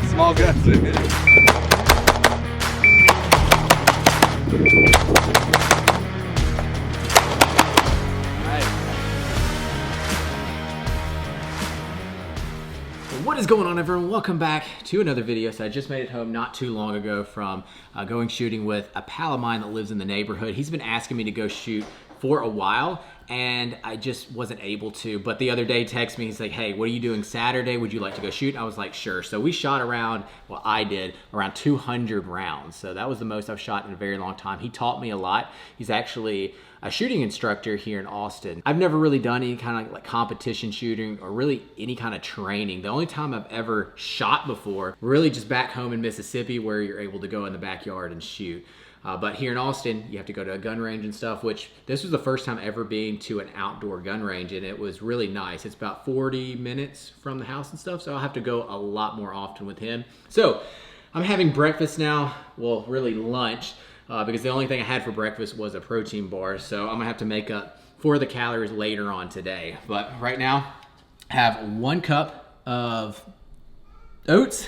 Small guns. What is going on, everyone? Welcome back to another video. So I just made it home not too long ago from going shooting with a pal of mine that lives in the neighborhood. He's been asking me to go shoot for a while and I just wasn't able to. But the other day he texted me, he's like, hey, what are you doing Saturday? Would you like to go shoot? And I was like, sure. So we shot around, well, I did around 200 rounds. So that was the most I've shot in a very long time. He taught me a lot. He's actually a shooting instructor here in Austin. I've never really done any kind of like competition shooting or really any kind of training. The only time I've ever shot before, really just back home in Mississippi where you're able to go in the backyard and shoot. But here in Austin, you have to go to a gun range and stuff, which this was the first time ever being to an outdoor gun range, and it was really nice. It's about 40 minutes from the house and stuff, so I'll have to go a lot more often with him. So I'm having breakfast now, well, really lunch, because the only thing I had for breakfast was a protein bar, so I'm gonna have to make up for the calories later on today. But right now, I have 1 cup of oats,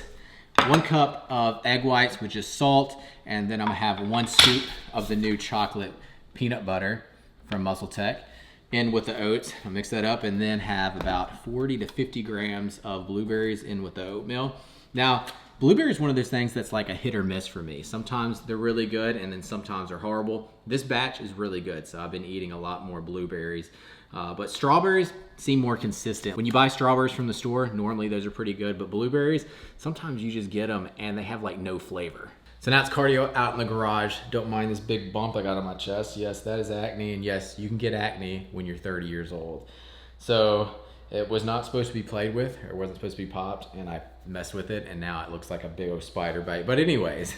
1 cup of egg whites, which is salt, and then I'm gonna have 1 scoop of the new chocolate peanut butter from Muscle Tech in with the oats. I'll mix that up and then have about 40 to 50 grams of blueberries in with the oatmeal. Now, blueberry is one of those things that's like a hit or miss for me. Sometimes they're really good and then sometimes they're horrible. This batch is really good, so I've been eating a lot more blueberries. But strawberries seem more consistent. When you buy strawberries from the store, normally those are pretty good, but blueberries, sometimes you just get them and they have like no flavor. So now it's cardio out in the garage. Don't mind this big bump I got on my chest. Yes, that is acne, and yes, you can get acne when you're 30 years old. So it was not supposed to be played with, or wasn't supposed to be popped, and I messed with it, and now it looks like a big old spider bite. But anyways,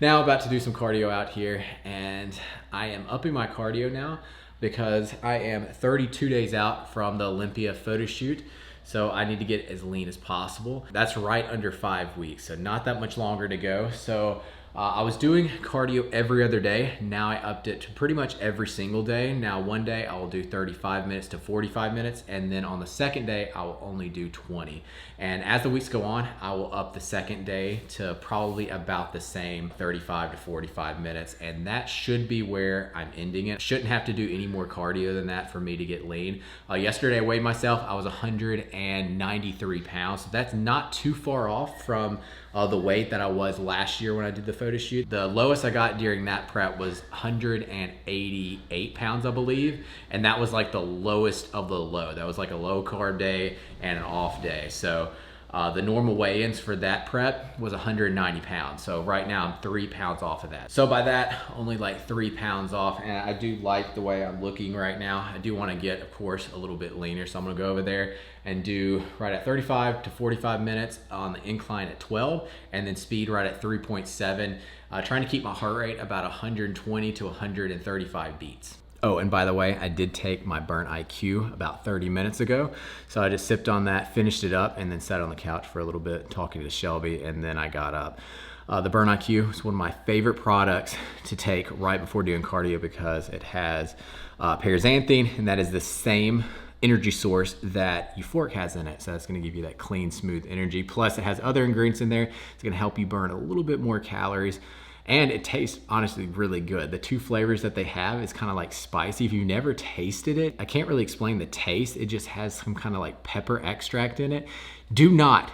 now about to do some cardio out here, and I am upping my cardio now because I am 32 days out from the Olympia photo shoot. So I need to get as lean as possible. That's right under 5 weeks, so not that much longer to go. So I was doing cardio every other day. Now I upped it to pretty much every single day. Now one day I will do 35 minutes to 45 minutes, and then on the second day I will only do 20. And as the weeks go on, I will up the second day to probably about the same 35 to 45 minutes, and that should be where I'm ending it. Shouldn't have to do any more cardio than that for me to get lean. Yesterday I weighed myself, I was 193 pounds, so that's not too far off from the weight that I was last year when I did the photo shoot. The lowest I got during that prep was 188 pounds, I believe. And that was like the lowest of the low. That was like a low carb day and an off day. So the normal weigh-ins for that prep was 190 pounds. So right now I'm 3 pounds off of that. So by that, only like 3 pounds off. And I do like the way I'm looking right now. I do want to get, of course, a little bit leaner. So I'm gonna go over there and do right at 35 to 45 minutes on the incline at 12, and then speed right at 3.7, trying to keep my heart rate about 120 to 135 beats. Oh, and by the way, I did take my Burnt IQ about 30 minutes ago. So I just sipped on that, finished it up, and then sat on the couch for a little bit talking to Shelby, and then I got up. The Burnt IQ is one of my favorite products to take right before doing cardio because it has paraxanthine, and that is the same energy source that Euphoric has in it. So that's gonna give you that clean, smooth energy. Plus it has other ingredients in there. It's gonna help you burn a little bit more calories. And it tastes honestly really good. The 2 flavors that they have is kind of like spicy. If you've never tasted it, I can't really explain the taste. It just has some kind of like pepper extract in it. Do not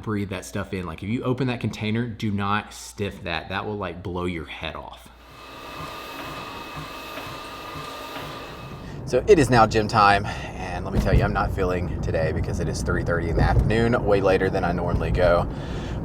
breathe that stuff in. Like if you open that container, do not sniff that. That will like blow your head off. So it is now gym time, and let me tell you, I'm not feeling today because it is 3:30 in the afternoon, way later than I normally go.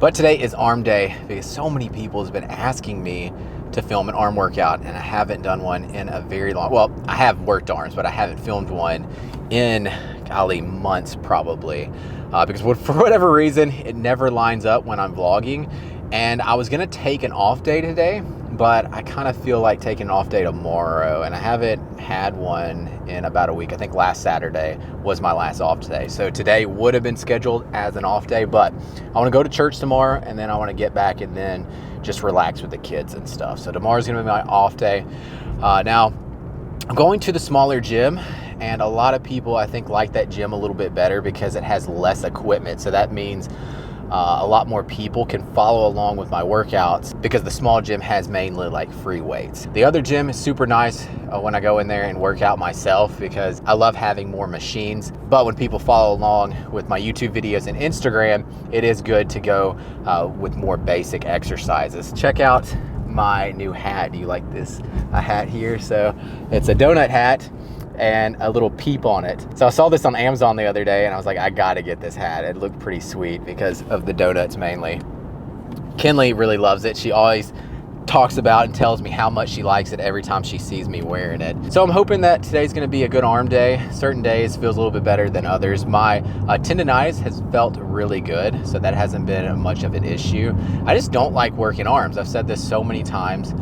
But today is arm day because so many people have been asking me to film an arm workout, and I haven't done one in a very long, well, I have worked arms, but I haven't filmed one in, golly, months probably. Because for whatever reason, it never lines up when I'm vlogging. And I was gonna take an off day today, but I kind of feel like taking an off day tomorrow, and I haven't had one in about a week. I think last Saturday was my last off day. So today would have been scheduled as an off day, but I want to go to church tomorrow, and then I want to get back and then just relax with the kids and stuff. So tomorrow's gonna be my off day. Now, I'm going to the smaller gym, and a lot of people I think like that gym a little bit better because it has less equipment. So that means a lot more people can follow along with my workouts because the small gym has mainly like free weights. The other gym is super nice when I go in there and work out myself because I love having more machines. But when people follow along with my YouTube videos and Instagram, it is good to go with more basic exercises. Check out my new hat. Do you like this hat here? So it's a donut hat and a little peep on it. So I saw this on Amazon the other day and I was like, I gotta get this hat. It looked pretty sweet because of the donuts mainly. Kinley really loves it. She always talks about and tells me how much she likes it every time she sees me wearing it. So I'm hoping that today's gonna be a good arm day. Certain days feels a little bit better than others. My tendonitis has felt really good, so that hasn't been much of an issue. I just don't like working arms. I've said this so many times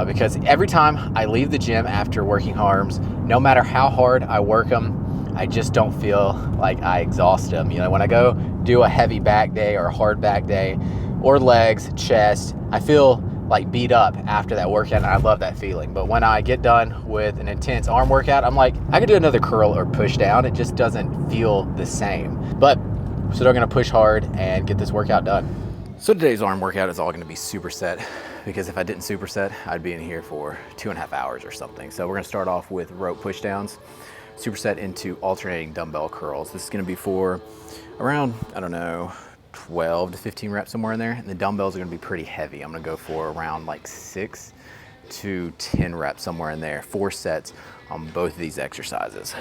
because every time I leave the gym after working arms, no matter how hard I work them, I just don't feel like I exhaust them. You know, when I go do a heavy back day or a hard back day or legs, chest, I feel like beat up after that workout, and I love that feeling. But when I get done with an intense arm workout, I'm like, I could do another curl or push down. It just doesn't feel the same. But I'm still gonna push hard and get this workout done. So today's arm workout is all gonna be superset, because if I didn't superset, I'd be in here for 2.5 hours or something. So we're gonna start off with rope push downs, superset into alternating dumbbell curls. This is gonna be for around, I don't know, 12 to 15 reps, somewhere in there. And the dumbbells are gonna be pretty heavy. I'm gonna go for around like 6 to 10 reps, somewhere in there. 4 sets on both of these exercises.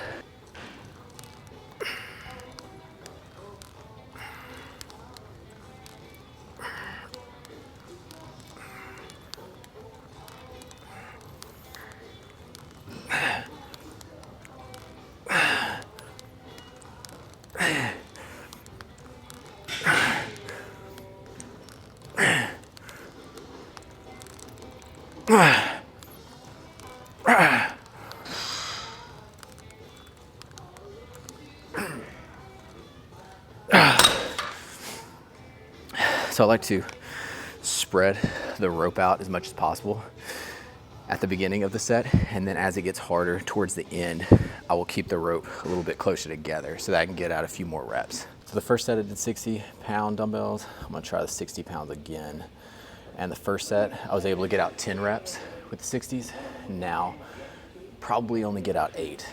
So I like to spread the rope out as much as possible at the beginning of the set, and then as it gets harder towards the end, I will keep the rope a little bit closer together so that I can get out a few more reps. So the first set I did 60-pound dumbbells. I'm gonna try the 60 pounds again. And the first set, I was able to get out 10 reps with the 60s. Now, probably only get out 8.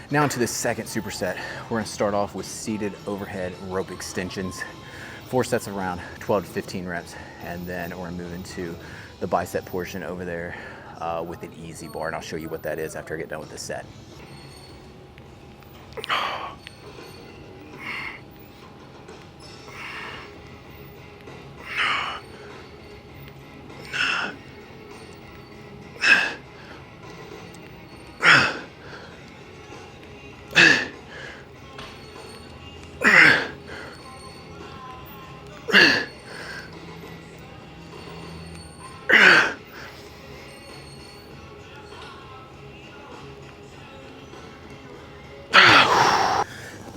Now into the second superset. We're gonna start off with seated overhead rope extensions. 4 sets of around 12 to 15 reps. And then we're gonna move into the bicep portion over there with an easy bar. And I'll show you what that is after I get done with this set.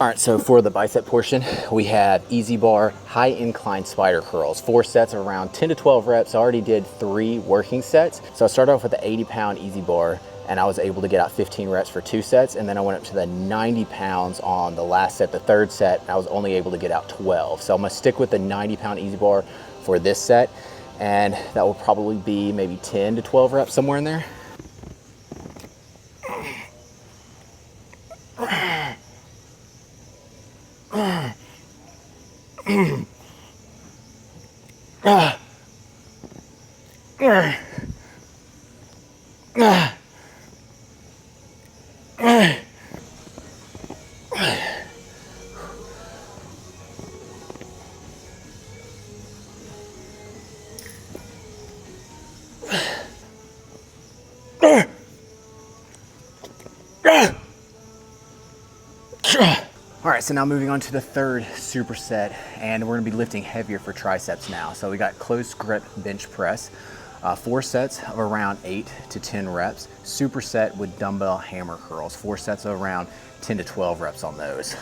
All right, so for the bicep portion, we have easy bar, high incline spider curls. 4 sets of around 10 to 12 reps. I already did 3 working sets. So I started off with the 80-pound easy bar, and I was able to get out 15 reps for 2 sets. And then I went up to the 90 pounds on the last set, the third set, and I was only able to get out 12. So I'm gonna stick with the 90-pound easy bar for this set. And that will probably be maybe 10 to 12 reps, somewhere in there. right, so now moving on to the third superset, and we're gonna be lifting heavier for triceps now. So we got close grip bench press, 4 sets of around 8 to 10 reps. Superset with dumbbell hammer curls, 4 sets of around 10 to 12 reps on those.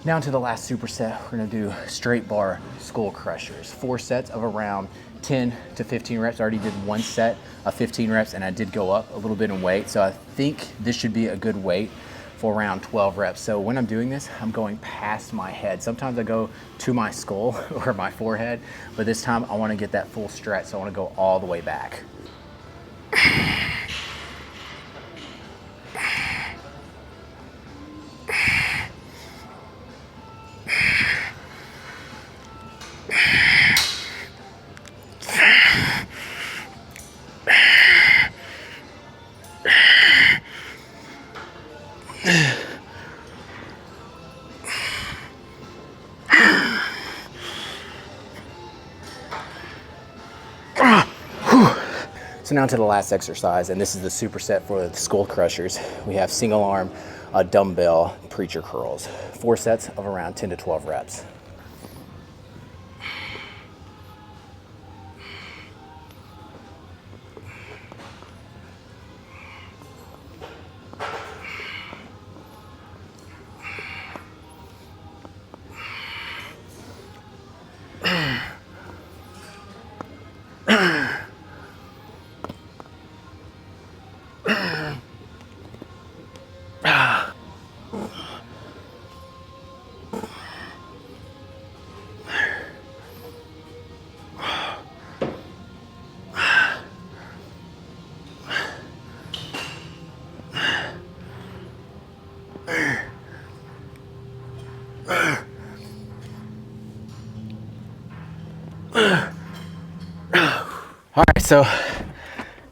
Now to the last superset, we're gonna do straight bar skull crushers. 4 sets of around 10 to 15 reps. I already did 1 set of 15 reps and I did go up a little bit in weight. So I think this should be a good weight for around 12 reps. So when I'm doing this, I'm going past my head. Sometimes I go to my skull or my forehead, but this time I wanna get that full stretch. So I wanna go all the way back. So now to the last exercise, and this is the superset for the skull crushers. We have single arm dumbbell preacher curls, 4 sets of around 10 to 12 reps. All right, so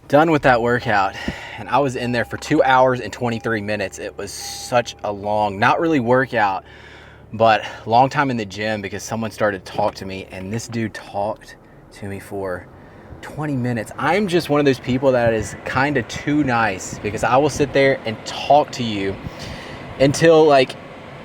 done with that workout, and I was in there for 2 hours and 23 minutes. It was such a long, not really workout, but long time in the gym because someone started to talk to me, and this dude talked to me for 20 minutes. I'm just one of those people that is kind of too nice because I will sit there and talk to you until like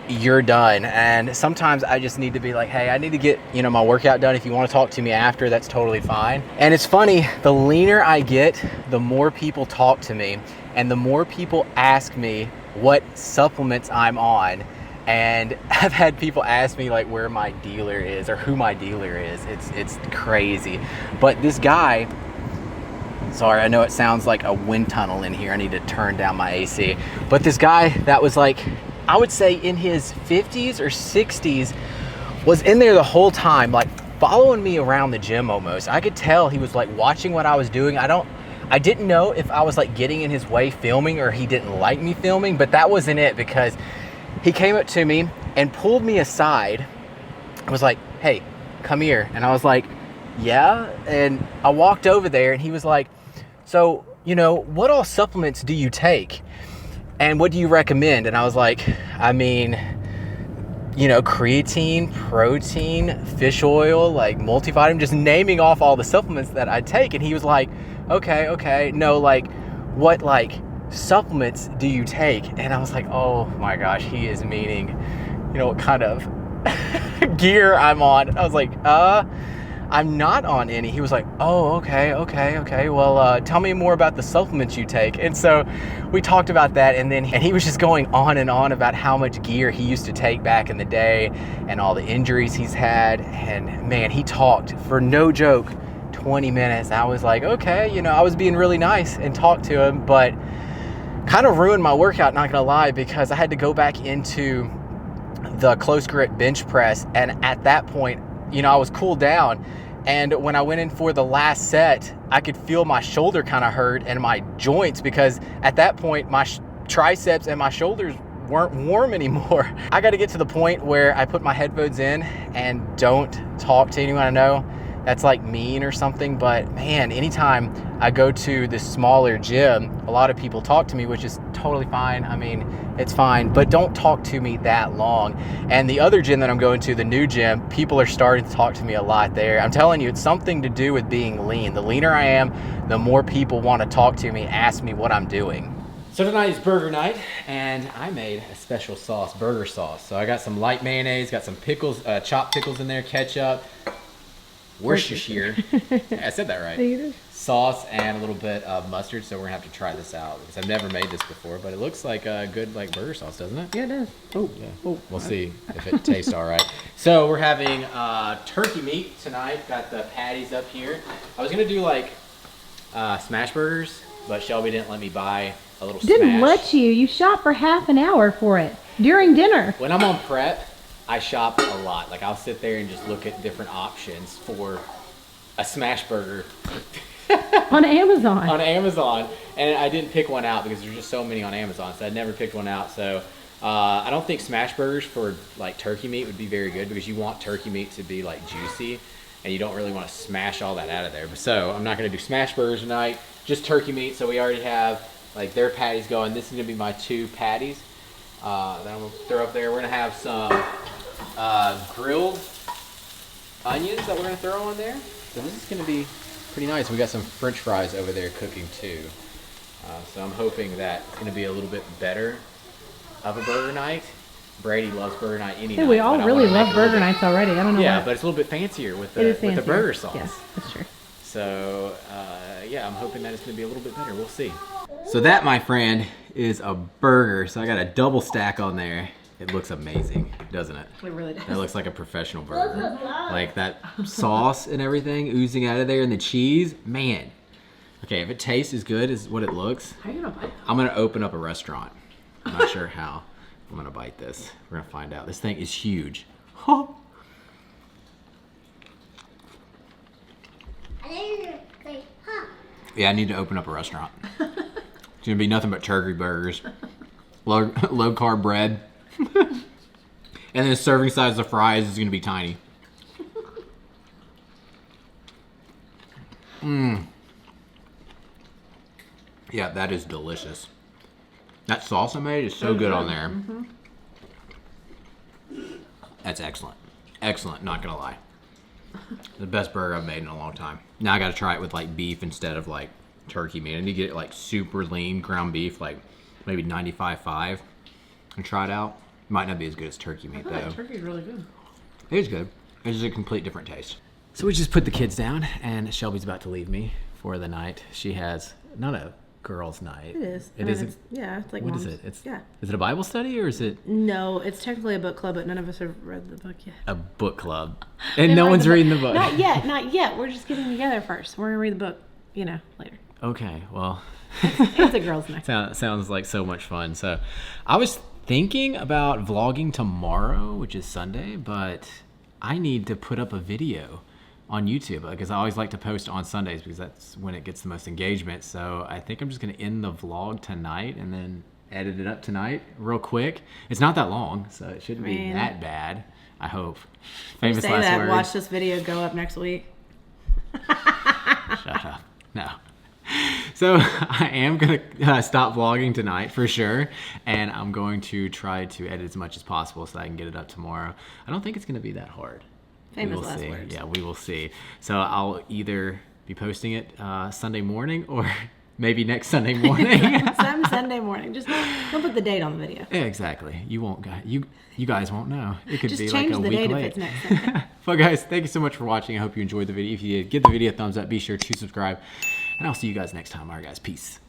you're done. And sometimes I just need to be like, hey, I need to get, my workout done. If you want to talk to me after, that's totally fine. And it's funny, the leaner I get, the more people talk to me and the more people ask me what supplements I'm on. And I've had people ask me like where my dealer is or who my dealer is. It's crazy. But this guy, sorry, I know it sounds like a wind tunnel in here. I need to turn down my AC. But this guy that was like, I would say in his 50s or 60s, was in there the whole time, like following me around the gym almost. I could tell he was like watching what I was doing. I didn't know if I was like getting in his way filming or he didn't like me filming, but that wasn't it because he came up to me and pulled me aside. I was like, hey, come here. And I was like, yeah. And I walked over there and he was like, so, what all supplements do you take? And what do you recommend? And I was like, I mean, creatine, protein, fish oil, like multivitamin, just naming off all the supplements that I take. And he was like, okay. No, like what supplements do you take? And I was like, oh my gosh, he is meaning, what kind of gear I'm on. And I was like, I'm not on any. He was like, oh, okay. Well, tell me more about the supplements you take. And so we talked about that, and he was just going on and on about how much gear he used to take back in the day and all the injuries he's had. And man, he talked for no joke 20 minutes. I was like, okay, I was being really nice and talked to him, but kind of ruined my workout, not gonna lie, because I had to go back into the close grip bench press. And at that point, I was cooled down. And when I went in for the last set, I could feel my shoulder kind of hurt and my joints, because at that point, my triceps and my shoulders weren't warm anymore. I got to get to the point where I put my headphones in and don't talk to anyone I know. That's like mean or something, but man, anytime I go to this smaller gym, a lot of people talk to me, which is totally fine. I mean, it's fine, but don't talk to me that long. And the other gym that I'm going to, the new gym, people are starting to talk to me a lot there. I'm telling you, it's something to do with being lean. The leaner I am, the more people want to talk to me, ask me what I'm doing. So tonight is burger night, and I made a special sauce, burger sauce. So I got some light mayonnaise, got some pickles, chopped pickles in there, ketchup, Worcestershire. Yeah, I said that right. Sauce and a little bit of mustard. So we're gonna have to try this out because I've never made this before, but it looks like a good burger sauce, doesn't it? Yeah, it does. Oh, yeah. Oh, we'll see if it tastes all right. So we're having turkey meat tonight. Got the patties up here. I was gonna do like smash burgers, but Shelby didn't let me buy a little. Didn't let you. You shop for half an hour for it during dinner. When I'm on prep, I shop a lot. Like I'll sit there and just look at different options for a smash burger. On Amazon. On Amazon. And I didn't pick one out because there's just so many on Amazon. So I never picked one out. So I don't think smash burgers for like turkey meat would be very good because you want turkey meat to be like juicy and you don't really want to smash all that out of there. But so I'm not going to do smash burgers tonight, just turkey meat. So we already have like their patties going. This is going to be my 2 patties that I'm going to throw up there. We're going to have some grilled onions that we're going to throw on there. So this is going to be pretty nice. We got some French fries over there cooking too. So I'm hoping that it's going to be a little bit better of a burger night. Brady loves burger night any night. We all really love burger nights already. I don't know. Yeah, why. but it's a little bit fancier with the burger sauce. Yes, that's true. So yeah, I'm hoping that it's going to be a little bit better. We'll see. So that, my friend, is a burger. So I got a double stack on there. It looks amazing, doesn't it? It really does. It looks like a professional burger. Like that sauce and everything oozing out of there and the cheese, man. Okay, if it tastes as good as what it looks, How are you gonna bite? I'm gonna open up a restaurant. I'm not sure how I'm gonna bite this. We're gonna find out. This thing is huge. Yeah, I need to open up a restaurant. It's gonna be nothing but turkey burgers, low carb bread, and then the serving size of fries is gonna be tiny. Yeah, that is delicious. That sauce I made is so good on there. That's excellent. Excellent, not gonna lie. The best burger I've made in a long time. Now I gotta try it with like beef instead of like turkey meat. I need to get it like super lean ground beef, like maybe 95.5 and try it out. Might not be as good as turkey meat though. Turkey's really good. It is good. It's just a complete different taste. So we just put the kids down and Shelby's about to leave me for the night. She has not a girls' night. It is. It is. Yeah, it's like What mom's. is it? It's Yeah. Is it a Bible study or is it No, it's technically a book club, but none of us have read the book yet. a book club? And no one's reading the book. Not yet, not yet. We're just getting together first. We're gonna read the book, later. Okay, well, It's a girls' night. sounds like so much fun. So I was thinking about vlogging tomorrow, which is Sunday, but I need to put up a video on YouTube because I always like to post on Sundays because that's when it gets the most engagement. So I think I'm just going to end the vlog tonight and then edit it up tonight real quick. It's not that long, so it shouldn't be that bad, I hope. Famous last words. Watch this video go up next week. Shut up. No. So I am going to stop vlogging tonight for sure, and I'm going to try to edit as much as possible so that I can get it up tomorrow. I don't think it's going to be that hard. Famous last words. Yeah, we will see. So I'll either be posting it Sunday morning or maybe next Sunday morning. Some Sunday morning. Just don't put the date on the video. Yeah, exactly. You won't, you guys won't know. It could Just be like change a the week date late. if it's next Sunday. Well, guys, thank you so much for watching. I hope you enjoyed the video. If you did, give the video a thumbs up. Be sure to subscribe. And I'll see you guys next time. All right, guys. Peace.